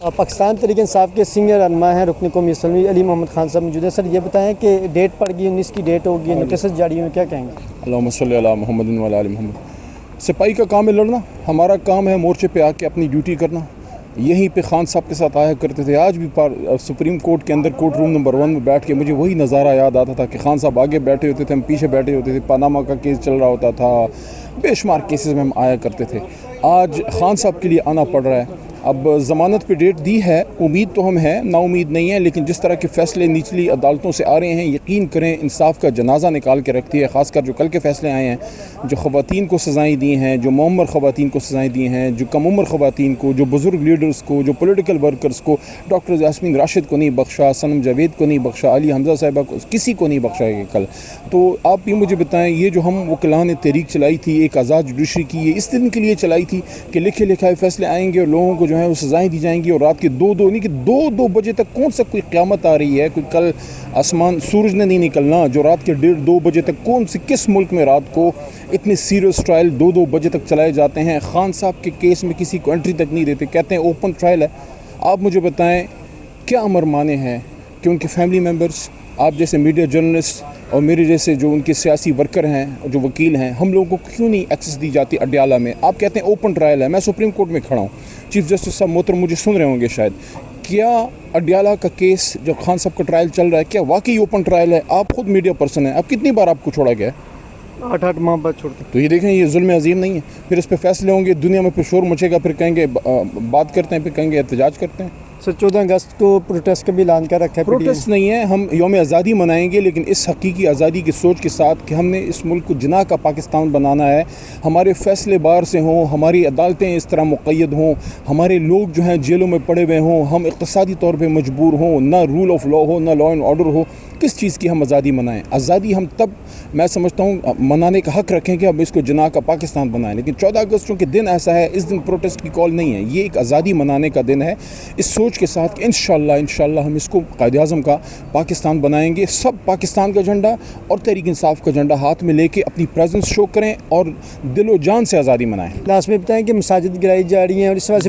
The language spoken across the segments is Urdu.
پاکستان تحریک انصاف کے سینئر رہنما ہیں رکن قومی اسمبلی علی محمد خان صاحب موجود ہیں۔ سر یہ بتائیں کہ ڈیٹ پڑ گئی 19 کی ڈیٹ ہوگی، نوٹسز جاری ہوئے، کیا کہیں گے؟ اللہم صلی علی محمد و علی محمد۔ سپاہی کا کام ہے لڑنا، ہمارا کام ہے مورچے پہ آ کے اپنی ڈیوٹی کرنا۔ یہیں پہ خان صاحب کے ساتھ آیا کرتے تھے، آج بھی سپریم کورٹ کے اندر کورٹ روم نمبر 1 میں بیٹھ کے مجھے وہی نظارہ یاد آتا تھا کہ خان صاحب آگے بیٹھے ہوتے تھے، ہم پیچھے بیٹھے ہوتے تھے، پاناما کا کیس چل رہا ہوتا تھا، بے شمار کیسز میں ہم آیا کرتے تھے۔ آج خان صاحب کے لیے آنا پڑ رہا ہے۔ اب ضمانت پہ ڈیٹ دی ہے، امید تو ہم ہیں، نا امید نہیں ہے، لیکن جس طرح کے فیصلے نچلی عدالتوں سے آ رہے ہیں، یقین کریں انصاف کا جنازہ نکال کے رکھتی ہے۔ خاص کر جو کل کے فیصلے آئے ہیں، جو خواتین کو سزائیں دی ہیں، جو معمر خواتین کو سزائیں دی ہیں، جو کم عمر خواتین کو، جو بزرگ لیڈرز کو، جو پولیٹیکل ورکرز کو، ڈاکٹر یاسمین راشد کو نہیں بخشا، صنم جاوید کو نہیں بخشا، علی حمزہ صاحبہ کو، کسی کو نہیں بخشا ہے کل۔ تو آپ یہ مجھے بتائیں، یہ جو ہم وکلاء نے تحریک چلائی تھی ایک آزاد جوڈیشری کی، یہ اس دن کے لیے چلائی تھی کہ لکھے لکھائے فیصلے آئیں گے اور لوگوں کو جو ہے وہ سزائیں دی جائیں گی، اور رات کے دو بجے تک کون سا کوئی قیامت آ رہی ہے؟ کوئی کل آسمان سورج نے نہیں نکلنا جو رات کے 1:30-2 بجے تک، کون سے کس ملک میں رات کو اتنے سیریس ٹرائل 2 بجے تک چلائے جاتے ہیں؟ خان صاحب کے کیس میں کسی کو انٹری تک نہیں دیتے، کہتے ہیں اوپن ٹرائل ہے۔ آپ مجھے بتائیں کیا امر مانے ہیں کہ ان کے فیملی ممبرز، آپ جیسے میڈیا جرنلسٹ اور میرے جیسے جو ان کے سیاسی ورکر ہیں، جو وکیل ہیں، ہم لوگوں کو کیوں نہیں ایکسس دی جاتی اڈیالہ میں؟ آپ کہتے ہیں اوپن ٹرائل ہے، میں سپریم کورٹ میں کھڑا ہوں، چیف جسٹس صاحب محترم مجھے سن رہے ہوں گے شاید، کیا اڈیالہ کا کیس جو خان صاحب کا ٹرائل چل رہا ہے کیا واقعی اوپن ٹرائل ہے؟ آپ خود میڈیا پرسن ہیں، اب کتنی بار آپ کو چھوڑا گیا ہے؟ 8 ماہ بعد چھوڑتے ہیں۔ تو یہ دیکھیں، یہ ظلم عظیم نہیں ہے؟ پھر اس پہ فیصلے ہوں گے، دنیا میں پھر شور مچے گا، پھر کہیں گے بات کرتے ہیں، پھر کہیں گے احتجاج کرتے ہیں۔ سر 14 اگست کو پروٹیسٹ کا بھی اعلان کر رکھا ہے۔ پروٹیسٹ نہیں ہے، ہم یوم آزادی منائیں گے، لیکن اس حقیقی آزادی کی سوچ کے ساتھ کہ ہم نے اس ملک کو جناح کا پاکستان بنانا ہے، ہمارے فیصلے باہر سے ہوں، ہماری عدالتیں اس طرح مقید ہوں، ہمارے لوگ جو ہیں جیلوں میں پڑے ہوئے ہوں، ہم اقتصادی طور پہ مجبور ہوں، نہ رول آف لا ہو، نہ لا اینڈ آرڈر ہو، کس چیز کی ہم آزادی منائیں؟ آزادی ہم تب، میں سمجھتا ہوں، منانے کا حق رکھیں کہ اب اس کو جناح کا پاکستان بنائیں، لیکن 14 اگست چونکہ دن ایسا ہے، اس دن پروٹیسٹ کی کال نہیں ہے، یہ ایک آزادی منانے کا دن ہے، اس سوچ کے ساتھ کہ انشاءاللہ ہم اس کو قائد اعظم کا پاکستان بنائیں گے۔ سب پاکستان کا جھنڈا اور تحریک انصاف کا جھنڈا ہاتھ میں لے کے اپنی پریزنس شو کریں اور دل و جان سے آزادی منائیں۔ لاسٹ میں بتائیں کہ مساجد گرائی جا رہی ہیں اور اس وجہ سے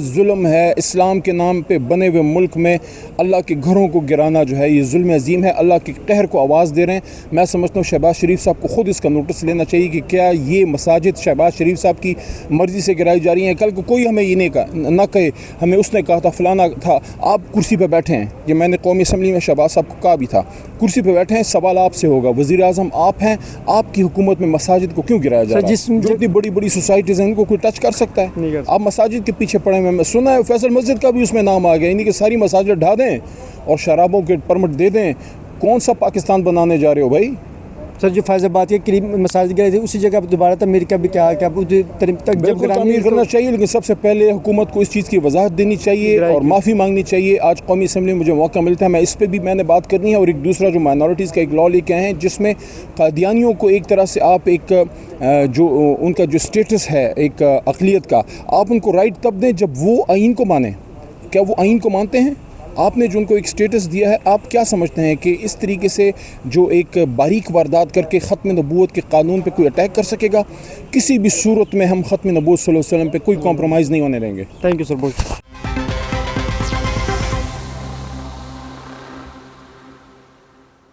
ظلم ہے اسلام کے نام پہ بنے ہوئے ملک میں اللہ کے گھروں کو گرانا جو ہے یہ ظلم عظیم ہے، اللہ کے قہر کو آواز دے رہے ہیں۔ میں سمجھتا ہوں شہباز شریف صاحب کو خود اس کا نوٹس لینا چاہیے کہ کیا یہ مساجد شہباز شریف صاحب کی مرضی سے گرائی جا رہی ہیں؟ کل کو کوئی ہمیں یہ نہ کہے ہمیں اس نے کہا تھا فلانا تھا، آپ کرسی پہ بیٹھے ہیں، یہ میں نے قومی اسمبلی میں شہباز صاحب کو کہا بھی تھا، کرسی پہ بیٹھے ہیں، سوال آپ سے ہوگا، وزیر اعظم آپ ہیں، آپ کی حکومت میں مساجد کو کیوں گرایا جا رہا ہے؟ جو اتنی بڑی بڑی سوسائٹیز ہیں ان کو کوئی ٹچ کر سکتا ہے؟ آپ مساجد کے پیچھے پڑے ہوئے، میں سنا ہے فیصل مسجد کا بھی اس میں نام آ گیا، یعنی کہ ساری مساجد ڈھا دیں اور شرابوں کے پرمٹ دے دیں۔ کون سا پاکستان بنانے جا رہے ہو بھائی؟ سر جو فیض آباد کے قریب مساجد گئے تھے اسی جگہ پر دوبارہ تعمیر کا بھی کہا کہ اب تک جب تعمیر کرنا چاہیے، لیکن سب سے پہلے حکومت کو اس چیز کی وضاحت دینی چاہیے اور معافی مانگنی چاہیے۔ آج قومی اسمبلی میں مجھے موقع ملتا ہے، میں اس پہ بھی میں نے بات کرنی ہے، اور ایک دوسرا جو مائنورٹیز کا ایک لا لے کے آئے ہیں جس میں قادیانیوں کو ایک طرح سے آپ ایک جو ان کا جو سٹیٹس ہے ایک اقلیت کا، آپ ان کو رائٹ تب دیں جب وہ آئین کو مانیں۔ کیا وہ آئین کو مانتے ہیں؟ آپ نے جو ان کو ایک سٹیٹس دیا ہے، آپ کیا سمجھتے ہیں کہ اس طریقے سے جو ایک باریک واردات کر کے ختم نبوت کے قانون پہ کوئی اٹیک کر سکے گا؟ کسی بھی صورت میں ہم ختم نبوت صلی اللہ علیہ وسلم پہ کوئی کمپرومائز نہیں ہونے دیں گے۔ تھینک یو سر، بہت